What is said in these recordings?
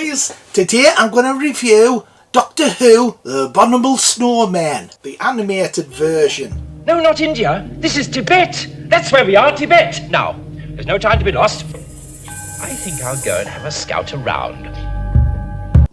guys, today I'm going to review Doctor Who, The Abominable Snowmen, the animated version. No, not India. This is Tibet. That's where we are, Tibet. Now, there's no time to be lost. I think I'll go and have a scout around.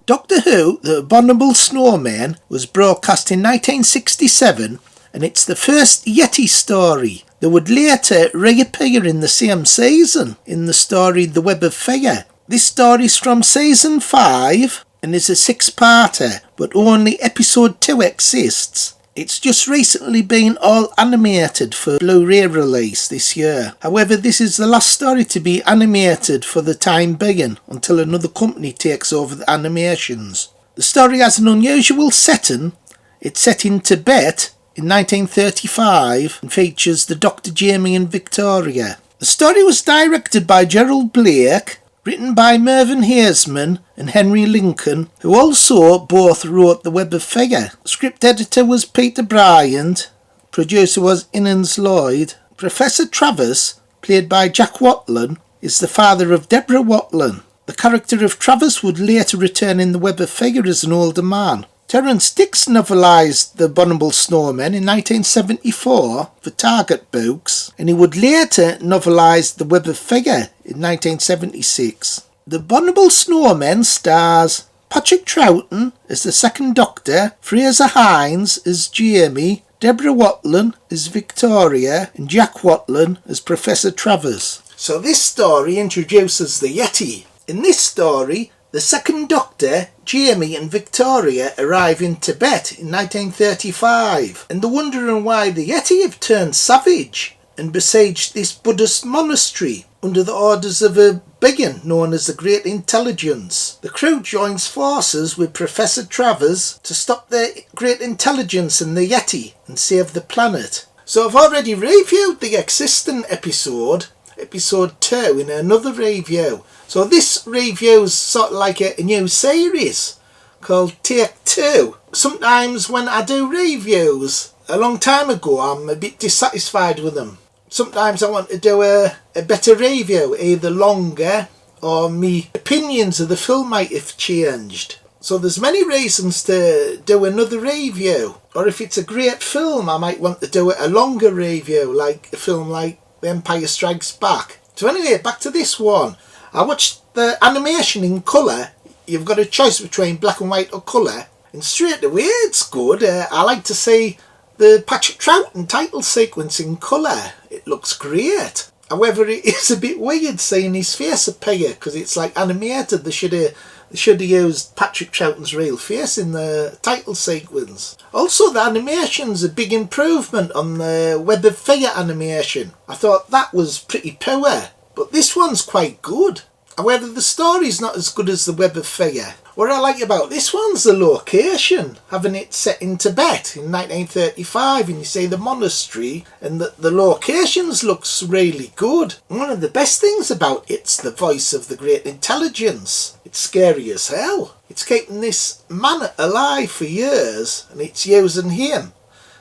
Doctor Who, The Abominable Snowmen was broadcast in 1967 and it's the first Yeti story that would later reappear in the same season in the story The Web of Fire. This story is from season 5 and is a 6-parter, but only episode 2 exists. It's just recently been all animated for Blu-ray release this year. However, this is the last story to be animated for the time being until another company takes over the animations. The story has an unusual setting. It's set in Tibet in 1935 and features the Dr. Jamie and Victoria. The story was directed by Gerald Blake, written by Mervyn Haisman and Henry Lincoln, who also both wrote The Web of Fire. Script editor was Peter Bryant, producer was Lloyd. Professor Travers, played by Jack Watling, is the father of Deborah Watling. The character of Travers would later return in The Web of Fire as an older man. Terence Dicks novelised The Abominable Snowmen in 1974 for Target Books, and he would later novelise The Web of Fire in 1976. The Abominable Snowmen stars Patrick Troughton as the Second Doctor, Frazer Hines as Jamie, Deborah Watling as Victoria, and Jack Watling as Professor Travers. So this story introduces the Yeti. In this story, the Second Doctor, Jamie and Victoria arrive in Tibet in 1935 and they're wondering why the Yeti have turned savage and besieged this Buddhist monastery under the orders of a being known as the Great Intelligence. The crew joins forces with Professor Travers to stop the Great Intelligence and the Yeti and save the planet. So I've already reviewed the existing episode 2 in another review. So this review's sort of like a new series called Take 2. Sometimes when I do reviews, a long time ago, I'm a bit dissatisfied with them. Sometimes I want to do a better review, either longer or me opinions of the film might have changed. So there's many reasons to do another review. Or if it's a great film, I might want to do a longer review, like a film like The Empire Strikes Back. So anyway, back to this one. I watched the animation in colour. You've got a choice between black and white or colour, and straight away it's good. I like to see the Patrick Troughton title sequence in colour. It looks great. However, it is a bit weird seeing his face appear because it's like animated. They should have used Patrick Troughton's real face in the title sequence. Also, the animation's a big improvement on the Web of Fire animation. I thought that was pretty poor, but this one's quite good. However, the story's not as good as the Web of Fire. What I like about this one's the location, having it set in Tibet in 1935, and you see the monastery, and the locations looks really good. And one of the best things about it's the voice of the Great Intelligence. It's scary as hell. It's keeping this man alive for years, and it's using him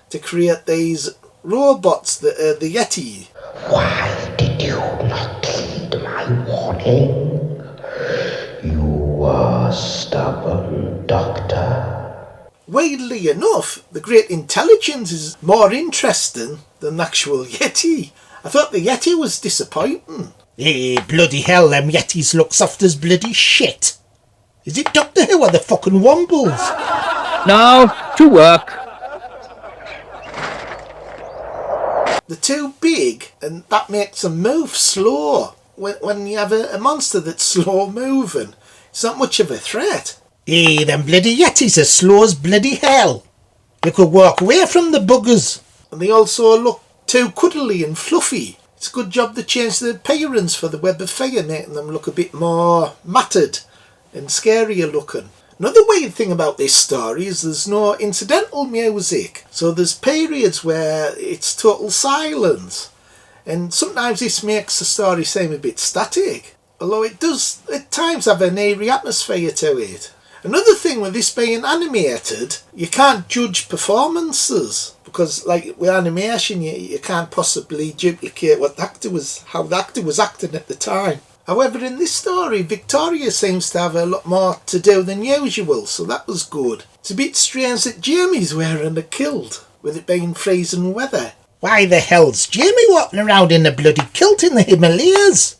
to create these robots that are the Yeti. Why did you not heed my warning? You are stubborn, Doctor. Weirdly enough, the Great Intelligence is more interesting than the actual Yeti. I thought the Yeti was disappointing. Hey, bloody hell, them Yetis look soft as bloody shit. Is it Doctor Who or the fucking Wombles? Now, to work. They're too big, and that makes them move slow. When you have a monster that's slow moving, it's not much of a threat. Hey, them bloody Yetis are slow as bloody hell. You could walk away from the buggers. And they also look too cuddly and fluffy. It's a good job they changed the appearance for the Web of Fire, making them look a bit more matted and scarier looking. Another weird thing about this story is there's no incidental music. So there's periods where it's total silence. And sometimes this makes the story seem a bit static. Although it does at times have an eerie atmosphere to it. Another thing with this being animated, you can't judge performances. Because like with animation, you can't possibly duplicate how the actor was acting at the time. However, in this story, Victoria seems to have a lot more to do than usual, so that was good. It's a bit strange that Jamie's wearing a kilt, with it being freezing weather. Why the hell's Jamie walking around in a bloody kilt in the Himalayas?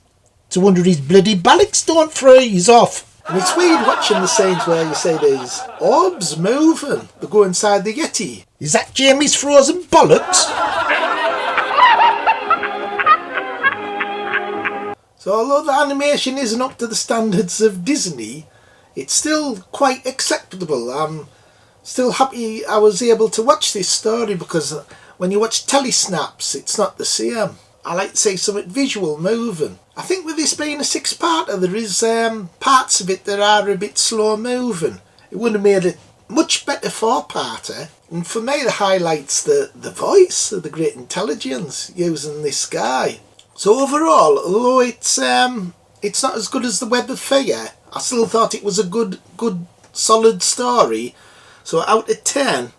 It's a wonder his bloody bollocks don't freeze off. And it's weird watching the scenes where you see these orbs moving. They go inside the Yeti. Is that Jamie's frozen bollocks? So although the animation isn't up to the standards of Disney, it's still quite acceptable. I'm still happy I was able to watch this story, because when you watch telesnaps, it's not the same. I like to see something visual moving. I think with this being a 6-parter, there is parts of it that are a bit slow moving. It would have made it much better 4-parter. And for me, the highlight's the voice of the great intelligence using this guy. So overall, although it's not as good as The Web of Fear, I still thought it was a good solid story. So out of 10,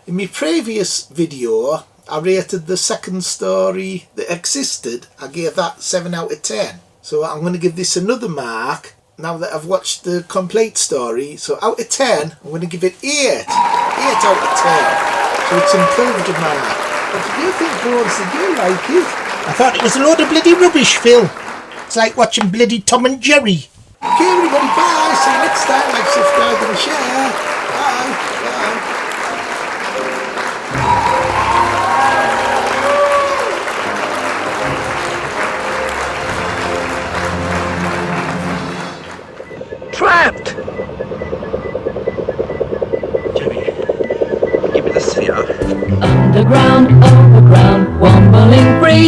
in my previous video, I rated the second story that existed. I gave that 7 out of 10. So I'm going to give this another mark now that I've watched the complete story. So out of 10, I'm going to give it 8. 8 out of 10. So it's improved a mark. What do you think, Bones? Did you like it? I thought it was a load of bloody rubbish, Phil. It's like watching bloody Tom and Jerry. Okay, everybody, bye. See you next time. Like, subscribe and share. Bye. Bye. Trapped! Jimmy, give me the cigar. Underground, overground, wombling free.